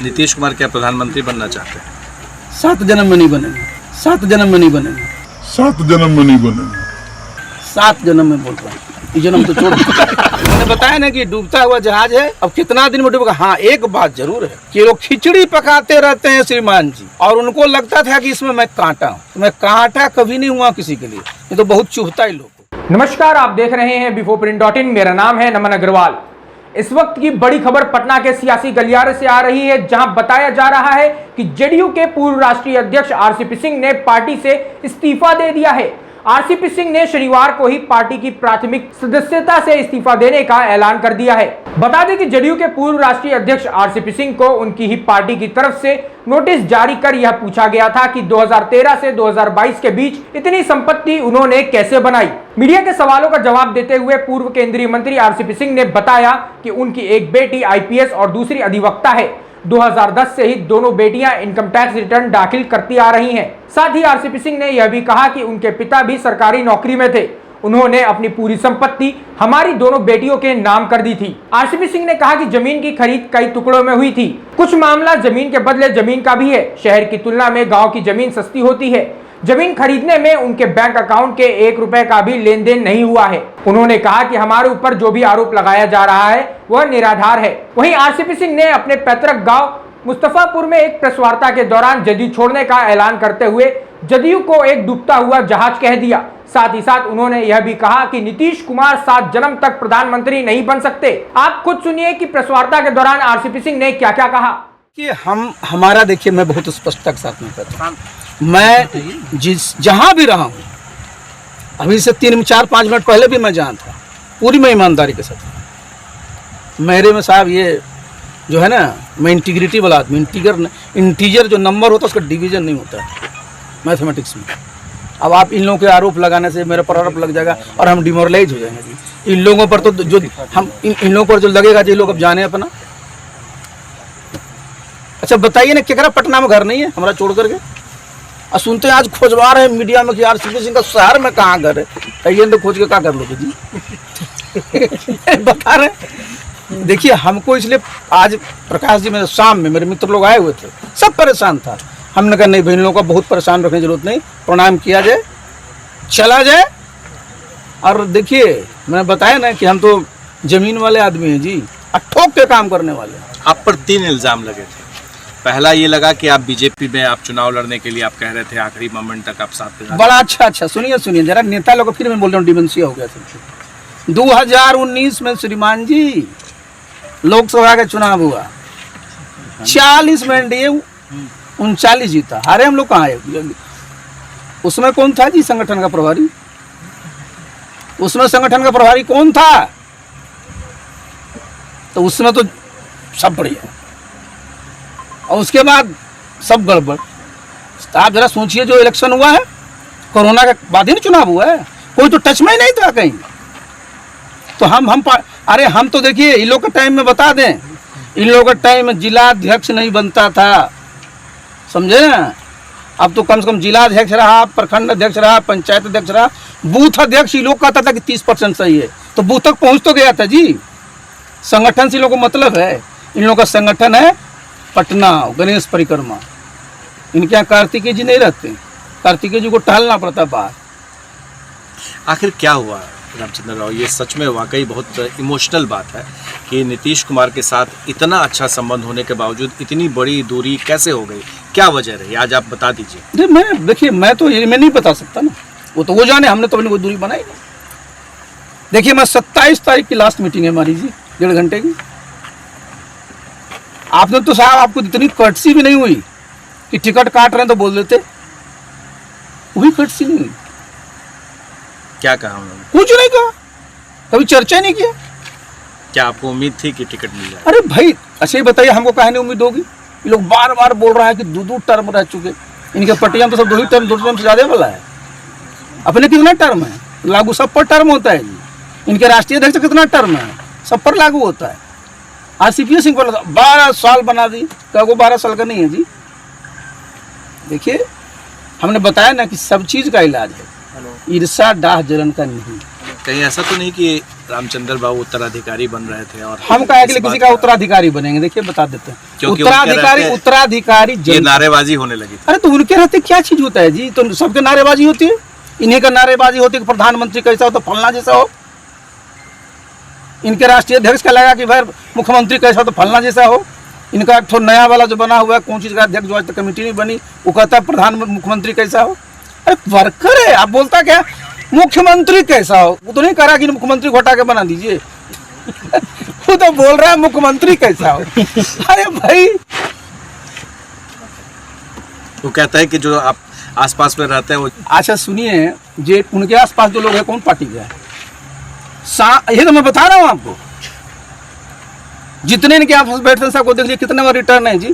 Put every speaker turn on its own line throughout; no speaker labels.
नीतीश कुमार क्या प्रधानमंत्री बनना चाहते हैं?
7 जन्म में नहीं बनेंगे, 7 जन्म में नहीं बनेंगे,
7 जन्म में नहीं बनेंगे।
7 जन्म में बोल रहा हूँ, ये जन्म तो छोड़ मैंने बताया ना कि डूबता हुआ जहाज है, अब कितना दिन में डूबेगा। हाँ, एक बात जरूर है कि लोग खिचड़ी पकाते रहते हैं श्रीमान जी, और उनको लगता था कि इसमें मैं कांटा हूँ। तो मैं कांटा कभी नहीं हुआ किसी के लिए, ये तो बहुत चुभता है लोग।
नमस्कार, आप देख रहे हैं bifoprint.in। मेरा नाम है नमन अग्रवाल। इस वक्त की बड़ी खबर पटना के सियासी गलियारे से आ रही है, जहां बताया जा रहा है कि जेडीयू के पूर्व राष्ट्रीय अध्यक्ष आरसीपी सिंह ने पार्टी से इस्तीफा दे दिया है। आरसीपी सिंह ने शनिवार को ही पार्टी की प्राथमिक सदस्यता से इस्तीफा देने का ऐलान कर दिया है। बता दें कि जेडीयू के पूर्व राष्ट्रीय अध्यक्ष आरसीपी सिंह को उनकी ही पार्टी की तरफ से नोटिस जारी कर यह पूछा गया था कि 2013 से 2022 के बीच इतनी संपत्ति उन्होंने कैसे बनाई। मीडिया के सवालों का जवाब देते हुए पूर्व केंद्रीय मंत्री आरसीपी सिंह ने बताया कि उनकी एक बेटी आईपीएस और दूसरी अधिवक्ता है। 2010 से ही दोनों बेटियां इनकम टैक्स रिटर्न दाखिल करती आ रही हैं। साथ ही आरसीपी सिंह ने यह भी कहा कि उनके पिता भी सरकारी नौकरी में थे। उन्होंने अपनी पूरी संपत्ति हमारी दोनों बेटियों के नाम कर दी थी। आरसीपी सिंह ने कहा कि जमीन की खरीद कई टुकड़ों में हुई थी। कुछ मामला जमीन के बदले जमीन का भी है। शहर की तुलना में गांव की जमीन सस्ती होती है। जमीन खरीदने में उनके बैंक अकाउंट के 1 रुपए का भी लेन देन नहीं हुआ है। उन्होंने कहा कि हमारे ऊपर जो भी आरोप लगाया जा रहा है वह निराधार है। वहीं आरसीपी सिंह ने अपने पैतृक गांव मुस्तफापुर में एक प्रेस वार्ता के दौरान जदयू छोड़ने का ऐलान करते हुए जदयू को एक डूबता हुआ जहाज कह दिया। साथ ही साथ उन्होंने यह भी कहा कि नीतीश कुमार 7 जन्म तक प्रधानमंत्री नहीं बन सकते। आप खुद सुनिए कि प्रेस वार्ता के दौरान आरसीपी सिंह ने क्या क्या कहा।
कि हमारा देखिए, मैं बहुत स्पष्टता के साथ में कहता हूं, मैं जहां भी रहा हूं, अभी से 3-4-5 मिनट पहले भी मैं जहां था, पूरी मैं ईमानदारी के साथ। मेरे में साहब ये जो है ना, मैं इंटीग्रिटी वाला आदमी, इंटीजर जो नंबर होता है उसका डिवीजन नहीं होता है मैथमेटिक्स में। अब आप इन लोगों के आरोप लगाने से मेरे पर आरोप लग जाएगा और हम डिमोरलाइज हो जाएंगे। इन लोगों पर तो जो हम इन लोगों पर जो लगेगा, जो लोग अब जाने अपना। अच्छा बताइए ना, केकरा पटना में घर नहीं है हमारा छोड़ करके? और सुनते हैं आज खोजवा रहे हैं मीडिया में कि आरसीपी सिंह का शहर में कहाँ घर है। कहिए तो खोज के क्या कर लोगे जी? बता रहे। देखिए, हमको इसलिए आज प्रकाश जी मेरे शाम में मेरे मित्र लोग आए हुए थे, सब परेशान था। हमने कहा नहीं भाई, इन लोगों को बहुत परेशान रखने की जरूरत नहीं, प्रणाम किया जाए, चला जाए। और देखिए, मैंने बताया ना कि हम तो जमीन वाले आदमी हैं जी, ठोक के काम करने वाले।
आप पर 3 इल्जाम लगे थे। पहला ये लगा कि आप बीजेपी में आप चुनाव लड़ने के लिए आप कह रहे थे, आखिरी मोमेंट तक आप साथ में।
बड़ा अच्छा, सुनिए जरा, नेता लोग फिर मैं बोल रहा हूँ, डिमेंशिया हो गया सब। 2019 में श्रीमान जी लोकसभा का चुनाव हुआ, 40 में एनडीए 39 जीता। हारे हम लोग कहाँ आए? उसमें कौन था जी संगठन का प्रभारी? उसमें संगठन का प्रभारी कौन था? तो उसमें तो सब बढ़िया, और उसके बाद सब गड़बड़। आप जरा सोचिए, जो इलेक्शन हुआ है कोरोना के बाद ही चुनाव हुआ है, कोई तो टच में ही नहीं था कहीं। तो अरे हम तो देखिए, इन लोग के टाइम में बता दें, इन लोगों के टाइम में जिला अध्यक्ष नहीं बनता था, समझे ना? अब तो कम से कम जिला अध्यक्ष रहा, प्रखंड अध्यक्ष रहा, पंचायत अध्यक्ष रहा, बूथ अध्यक्ष। ये लोग कहता था कि 30% सही है, तो बूथ तक पहुंच तो गया था जी। संगठन से इन लोगों को मतलब है। इन लोगों का संगठन है पटना गणेश परिक्रमा। इनके यहाँ कार्तिकेय जी नहीं रहते, कार्तिकेय जी को टहलना पड़ता बाहर।
आखिर क्या हुआ रामचंद्र राव? ये सच में वाकई बहुत इमोशनल बात है कि नीतीश कुमार के साथ इतना अच्छा संबंध होने के बावजूद इतनी बड़ी दूरी कैसे हो गई? क्या वजह रही? आज आप बता दीजिए।
मैं तो ये मैं नहीं बता सकता ना, वो जाने। हमने तो अपनी कोई दूरी बनाई नहीं। देखिए, मैं 27 तारीख की लास्ट मीटिंग है हमारी जी, 1.5 घंटे की। आपने तो साहब, आपको इतनी कर्टसी भी नहीं हुई कि टिकट काट रहे हैं तो बोल देते, वो भी कर्टसी नहीं हुई।
क्या कहा उन्होंने?
कुछ नहीं कहा, कभी चर्चा नहीं किया।
क्या आपको उम्मीद थी कि टिकट मिल जाए?
अरे भाई, अच्छा ही बताइए, हमको काहे नहीं उम्मीद होगी? ये लोग बार बार बोल रहा है कि 2 टर्म रह चुके। इनके पटिया में तो सब 2 टर्म से ज्यादा वाला है। अपने कितना टर्म है? लागू सब पर टर्म होता है जी। इनके राष्ट्रीय अध्यक्ष कितना टर्म है? सब पर लागू होता है। आरसीपी सिंह पर 12 साल बना दी, क्या वो 12 साल का नहीं है जी? देखिए, हमने बताया ना कि सब चीज का इलाज है, ईर्षा डाह जलन का नहीं।
कहीं ऐसा तो नहीं कि रामचंद्र बाबू उत्तराधिकारी बन रहे थे और
हम कहे कि
इस
किसी
बात
का उत्तराधिकारी बनेंगे? देखिए बता देते हैं,
क्योंकि
उत्तराधिकारी
उनके
उत्तराधिकारी
ये
जनता।
नारेबाजी होने लगी थी।
अरे तो उनके रहते क्या चीज होता है जी? तो सबके नारेबाजी होती है, इन्हीं का नारेबाजी होती है कि प्रधानमंत्री कैसा हो तो फलना जैसा हो, इनके राष्ट्रीय अध्यक्ष का लगा कि भाई मुख्यमंत्री कैसा हो तो फलना जैसा हो, इनका एक नया वाला जो बना हुआ है कौन चीज का अध्यक्ष जो आज तक कमेटी नहीं बनी वो कहता है प्रधान मुख्यमंत्री कैसा हो। अरे वर्कर है, आप बोलता क्या मुख्यमंत्री कैसा हो? वो तो नहीं कह रहा कि मुख्यमंत्री को हटा के बना दीजिए वो तो बोल रहा है मुख्यमंत्री कैसा हो। अरे भाई
वो कहता है कि जो आप आसपास में रहते हैं वो
अच्छा सुनिए, जे उनके आसपास जो लोग हैं कौन पार्टी के हैं? ये तो मैं बता रहा हूँ आपको, जितने इनके आपस में बैठते हैं सबको देख लीजिए कितने में रिटर्न है जी।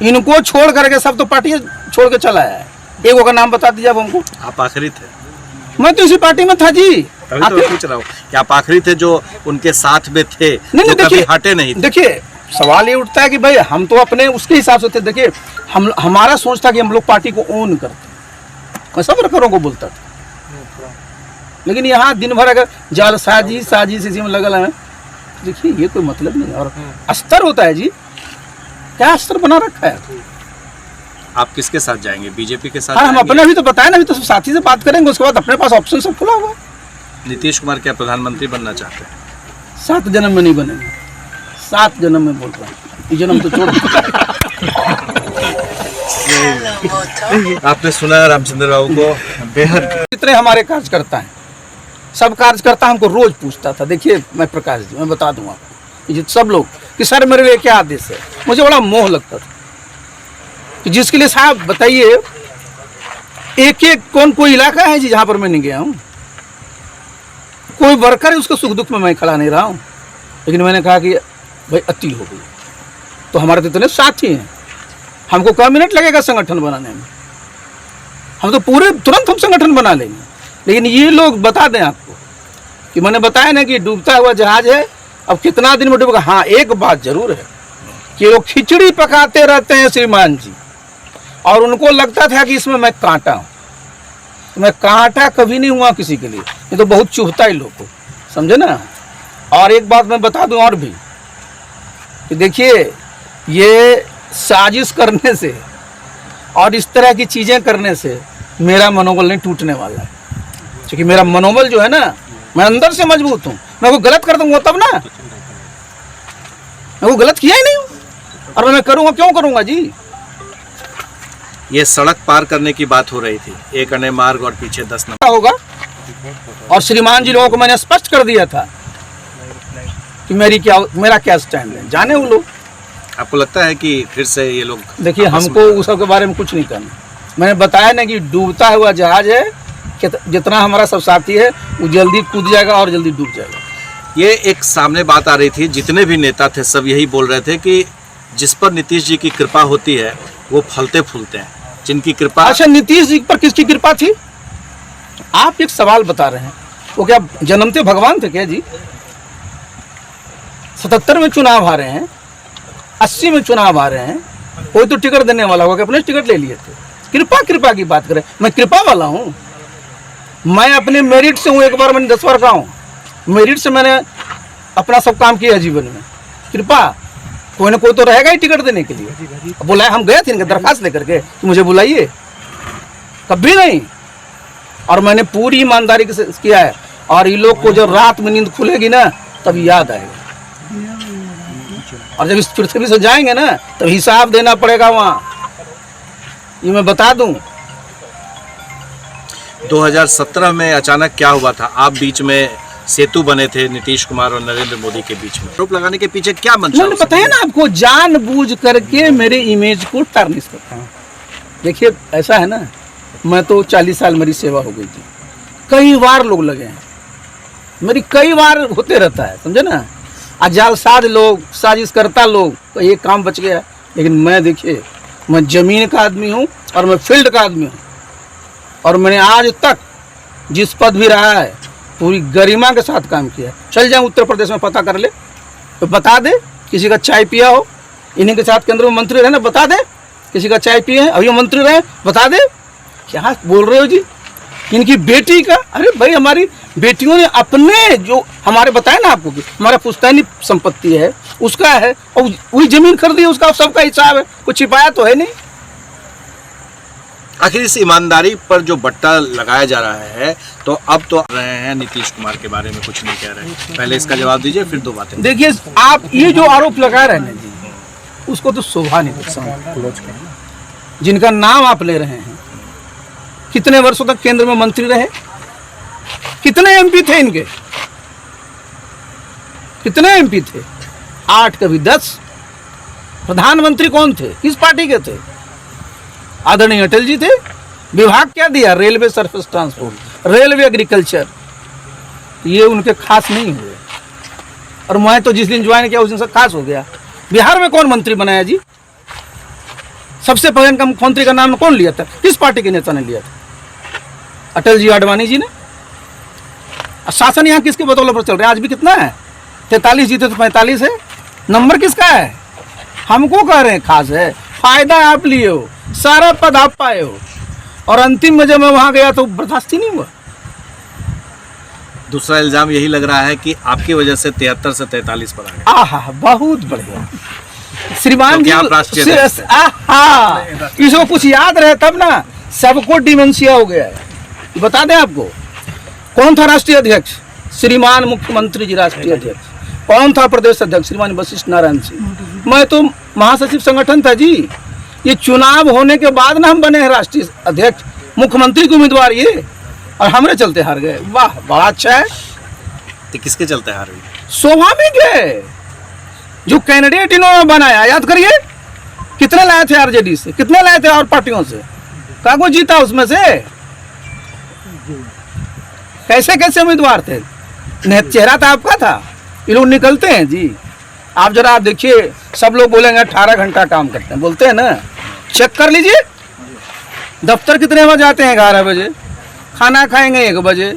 इनको छोड़ करके सब तो पार्टी छोड़ के चला है। एक का नाम बता दीजिए अब हमको।
आप आखिरी थे,
मैं तो इसी पार्टी में था जी।
तभी तो मैं पूछ रहा हूँ कि आप आखिरी थे जो उनके साथ में थे,
नहीं
जो कभी
देखिए,
हटे नहीं थे।
देखिए सवाल ये उठता है कि भाई हम तो अपने उसके हिसाब से थे। देखिए हमारा सोच था कि हम लोग पार्टी को ओन करते, मैं सब वर्करों को बोलता था, लेकिन यहाँ दिन भर अगर जालसाजी साजिश इसी में लगल है, देखिए ये कोई मतलब नहीं। और अस्तर होता है जी, क्या अस्तर बना रखा है?
आप किसके साथ जाएंगे? बीजेपी के साथ
हाँ हम
जाएंगे?
अपने अभी तो बताए ना, अभी तो साथी से बात करेंगे, उसके बाद अपने पास ऑप्शन सब खुला हुआ।
नीतीश कुमार क्या प्रधानमंत्री बनना चाहते हैं?
7 जन्म में नहीं बनेंगे, 7 जन्म में बोल रहा हूँ, ये जन्म तो छोड़।
आपने सुना रामचंद्र बाबू को बेहद
जितने हमारे कार्यकर्ता हैं, सब कार्यकर्ता हमको रोज पूछता था। देखिए मैं प्रकाश जी मैं बता दूं आपको, ये सब लोग कि सर मेरे लिए क्या आदेश है। मुझे बड़ा मोह लगता था कि जिसके लिए साहब बताइए, एक एक कोई इलाका है जी जहां पर मैं नहीं गया हूं, कोई वर्कर है उसको सुख दुख में मैं खड़ा नहीं रहा हूं, लेकिन मैंने कहा कि भाई अति हो गई। तो हमारे तो इतने साथी हैं, हमको क्या मिनट लगेगा संगठन बनाने में, हम तो पूरे तुरंत हम संगठन बना लेंगे। लेकिन ये लोग बता दें आपको कि मैंने बताया ना कि डूबता हुआ जहाज है, अब कितना दिन में डूबेगा। हाँ एक बात जरूर है कि वो खिचड़ी पकाते रहते हैं श्रीमान जी, और उनको लगता था कि इसमें मैं कांटा हूँ। तो मैं कांटा कभी नहीं हुआ किसी के लिए, ये तो बहुत चुभता है लोग को, समझे ना। और एक बात मैं बता दूं और भी कि देखिए ये साजिश करने से और इस तरह की चीज़ें करने से मेरा मनोबल नहीं टूटने वाला है, क्योंकि मेरा मनोबल जो है ना, मैं अंदर से मजबूत हूँ। मैं वो गलत कर दूंगा तब ना, मैं वो गलत किया ही नहीं हूँ, और मैं करूँगा क्यों करूँगा जी।
ये सड़क पार करने की बात हो रही थी, एक अने मार्ग और पीछे 10 नंबर
होगा। और श्रीमान जी लोगों को मैंने स्पष्ट कर दिया था कि मेरा क्या स्टैंड है, जाने वो लोग।
आपको लगता है कि फिर से ये लोग
देखिए हमको उस सब के बारे में कुछ नहीं करना। मैंने बताया ना कि डूबता हुआ जहाज है, जितना हमारा सब साथी है वो जल्दी कूद जाएगा और जल्दी डूब जाएगा।
ये एक सामने बात आ रही थी, जितने भी नेता थे सब यही बोल रहे थे कि जिस पर नीतीश जी की कृपा होती है वो फलते फूलते हैं, जिनकी कृपा।
अच्छा नीतीश जी पर किसकी कृपा थी? आप एक सवाल बता रहे हैं, वो क्या जन्मते भगवान थे क्या जी? 77 में चुनाव आ रहे हैं, 80 में चुनाव आ रहे हैं, कोई तो टिकट देने वाला होगा कि अपने टिकट ले लिए थे। कृपा की बात करें, मैं कृपा वाला हूँ, मैं अपने मेरिट से हूँ। एक बार मैंने 10 बार कहा हूँ, मेरिट से मैंने अपना सब काम किया जीवन में। कृपा कोई ना कोई तो रहेगा ही टिकट देने के लिए। बुलाए, हम गए थे इनके दरखास्त लेकर के कि मुझे बुलाइए, कभी नहीं। और मैंने पूरी ईमानदारी से किया है, और ये लोग को जब रात में नींद खुलेगी ना तब याद आएगा, और जब इस पृथ्वी से जाएंगे ना तो हिसाब देना पड़ेगा वहाँ, ये मैं बता दूं।
2017 में अचानक क्या हुआ था? आप बीच में सेतु बने थे नीतीश कुमार और नरेंद्र मोदी के बीच में, आरोप लगाने के पीछे क्या मंशा?
मैंने बताया ना आपको, जानबूझ करके मेरे इमेज को टार्निश करता हूँ। देखिए ऐसा है ना, मैं तो 40 साल मेरी सेवा हो गई थी, कई बार लोग लगे हैं, मेरी कई बार होते रहता है, समझे ना। जालसाज लोग, साजिश करता लोग, तो ये काम बच गया। लेकिन मैं देखिए, मैं जमीन का आदमी हूँ और मैं फील्ड का आदमी हूँ, और मैंने आज तक जिस पद भी रहा है पूरी गरिमा के साथ काम किया। चल जाए उत्तर प्रदेश में पता कर ले तो बता दे, किसी का चाय पिया हो, इन्हीं के साथ केंद्र में मंत्री रहे ना, बता दे किसी का चाय पिए हैं, अभी मंत्री रहे, बता दे। क्या बोल रहे हो जी? इनकी बेटी का, अरे भाई हमारी बेटियों ने अपने जो हमारे बताया ना आपको कि हमारा पुश्तैनी संपत्ति है उसका है, और वही जमीन खरीदी उसका सबका हिसाब है, कुछ छिपाया तो है नहीं।
आखिर इस ईमानदारी पर जो बट्टा लगाया जा रहा है, तो अब तो रहे हैं नीतीश कुमार के बारे में कुछ नहीं कह रहे, पहले इसका जवाब दीजिए फिर दो बातें।
देखिए आप ये जो आरोप लगा रहे हैं जी, उसको तो शोभा नहीं देता। जिनका नाम आप ले रहे हैं, कितने वर्षों तक केंद्र में मंत्री रहे, कितने एमपी थे इनके, कितने एमपी थे, 8 कभी 10। प्रधानमंत्री कौन थे, किस पार्टी के थे, आदरणीय अटल जी थे। विभाग क्या दिया, railway surface transport, railway agriculture, ये उनके खास नहीं हुए। और मैं तो जिस दिन ज्वाइन किया उस दिन से खास हो गया। बिहार में कौन मंत्री बनाया जी, सबसे पहले इनका मुख्यमंत्री का नाम कौन लिया था, किस पार्टी के नेता ने लिया था, अटल जी आडवाणी जी ने। शासन यहाँ किसके बदौलत पर चल रहा है, आज भी कितना है, 43 जीते तो 45 है, नंबर किसका है, हमको कह रहे हैं खास है, फायदा आप लिए हो, सारा पद आप पाए हो, और अंतिम में जब मैं वहां गया तो बर्दाश्त ही नहीं हुआ।
दूसरा इल्जाम यही लग रहा है कि आपकी वजह से 73 से 43 पर आ गए।
आहा, बहुत बढ़िया श्रीमान जी,
आप राष्ट्रीय
आहा, इसको कुछ याद रहे तब ना, सबको डिमेंशिया हो गया है। बता दें आपको, कौन था राष्ट्रीय अध्यक्ष, श्रीमान मुख्यमंत्री जी राष्ट्रीय अध्यक्ष, कौन था प्रदेश अध्यक्ष, श्रीमान वशिष्ठ नारायण सिंह, मैं तो महासचिव संगठन था जी। ये चुनाव होने के बाद ना हम बने हैं राष्ट्रीय अध्यक्ष, मुख्यमंत्री के उम्मीदवार ये, और हमरे चलते हार गए। वाह, बड़ा अच्छा है।
तो किसके चलते हार गई,
स्वाभाविक है, जो कैंडिडेट इन्होंने बनाया, याद करिए कितने लाए थे आरजेडी से, कितने लाए थे और पार्टियों से, कागो जीता उसमें से, कैसे कैसे उम्मीदवार थे, चेहरा तो आपका था, ये लोग निकलते हैं जी। आप जरा आप देखिए, सब लोग बोलेंगे 18 घंटा काम करते हैं, बोलते हैं ना, चेक कर लीजिए, दफ्तर कितने बजे आते हैं, 11 बजे, खाना खाएंगे 1 बजे,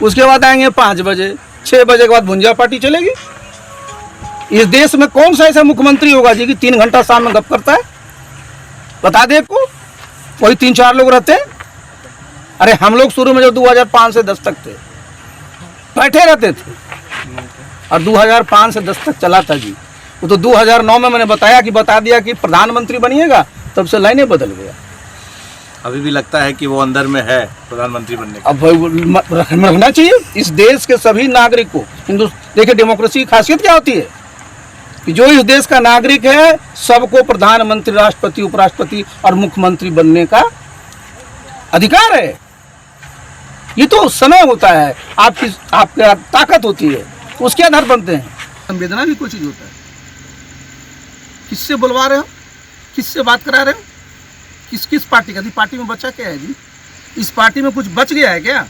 उसके बाद आएंगे 5 बजे, 6 बजे के बाद भुंजिया पार्टी चलेगी। इस देश में कौन सा ऐसा मुख्यमंत्री होगा जी कि 3 घंटा शाम में गप करता है, बता दे को, वही 3-4 लोग रहते हैं। अरे हम लोग शुरू में जो 2005 से 10 तक थे, बैठे रहते थे, और 2005 से 10 तक चला था जी। वो तो 2009 में मैंने बता दिया कि प्रधानमंत्री बनिएगा, तब से लाइनें बदल गया।
अभी भी लगता है कि वो अंदर में है प्रधानमंत्री बनने का।
अब रखना चाहिए इस देश के सभी नागरिक को। देखिए डेमोक्रेसी की खासियत क्या होती है कि जो इस देश का नागरिक है, सबको प्रधानमंत्री, राष्ट्रपति, उपराष्ट्रपति और मुख्यमंत्री बनने का अधिकार है। ये तो समय होता है, आपकी ताकत होती है, उसके आधार बनते हैं। संवेदना भी कोई चीज होता है। किससे बुलवा रहे हो, किससे बात करा रहे हो, किस किस पार्टी का, पार्टी में बचा क्या है जी, इस पार्टी में कुछ बच गया है क्या?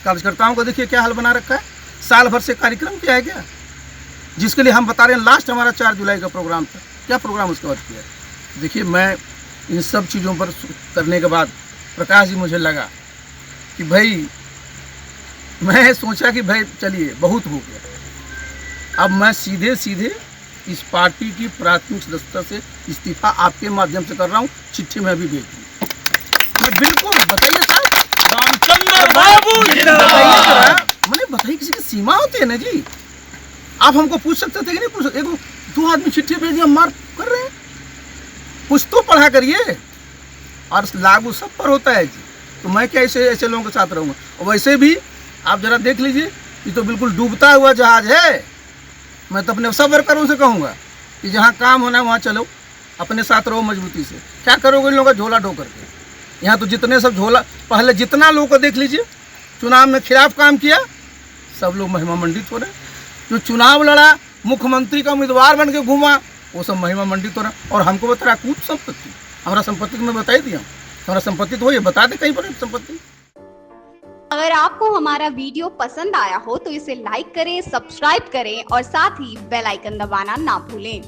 कार्यकर्ताओं को देखिए क्या हाल बना रखा है, साल भर से कार्यक्रम किया है क्या, जिसके लिए हम बता रहे हैं लास्ट हमारा 4 जुलाई का प्रोग्राम था, क्या प्रोग्राम उसके बाद किया है। देखिए मैं इन सब चीज़ों पर करने के बाद प्रकाश जी मुझे लगा कि भाई, मैं सोचा कि भाई चलिए बहुत हो गया, अब मैं सीधे सीधे इस पार्टी की प्राथमिक सदस्यता से इस्तीफा आपके माध्यम से कर रहा हूँ, चिट्ठी में अभी भेज दी। मैं बिल्कुल, बताइए साहब, रामचंद्र बाबू मैंने बताइए, किसी की सीमा होती है ना जी। आप हमको पूछ सकते थे कि नहीं पूछ सकते, 2 आदमी चिट्ठी भेज दिया, मार कर रहे हैं, कुछ तो पढ़ा करिए, और लागू सब पर होता है जी। तो मैं क्या ऐसे लोगों के साथ रहूँगा। और वैसे भी आप जरा देख लीजिए, ये तो बिल्कुल डूबता हुआ जहाज है। मैं तो अपने सब वर्करों से कहूँगा कि जहाँ काम होना है वहाँ चलो, अपने साथ रहो मजबूती से। क्या करोगे इन लोगों का झोला ढो करके, यहाँ तो जितने सब झोला, पहले जितना लोगों को देख लीजिए चुनाव में खिलाफ काम किया, सब लोग महिमा मंडित हो रहे। जो चुनाव लड़ा, मुख्यमंत्री का उम्मीदवार बन के घूमा, वो सब महिमा मंडित हो रहा। और हमको बता रहा कूट संपत्ति, हमारा संपत्ति तो मैं बता ही दिया, हमारा संपत्ति तो हो, ये बता दे कहीं पर संपत्ति।
अगर आपको हमारा वीडियो पसंद आया हो तो इसे लाइक करें, सब्सक्राइब करें और साथ ही बेल आइकन दबाना ना भूलें।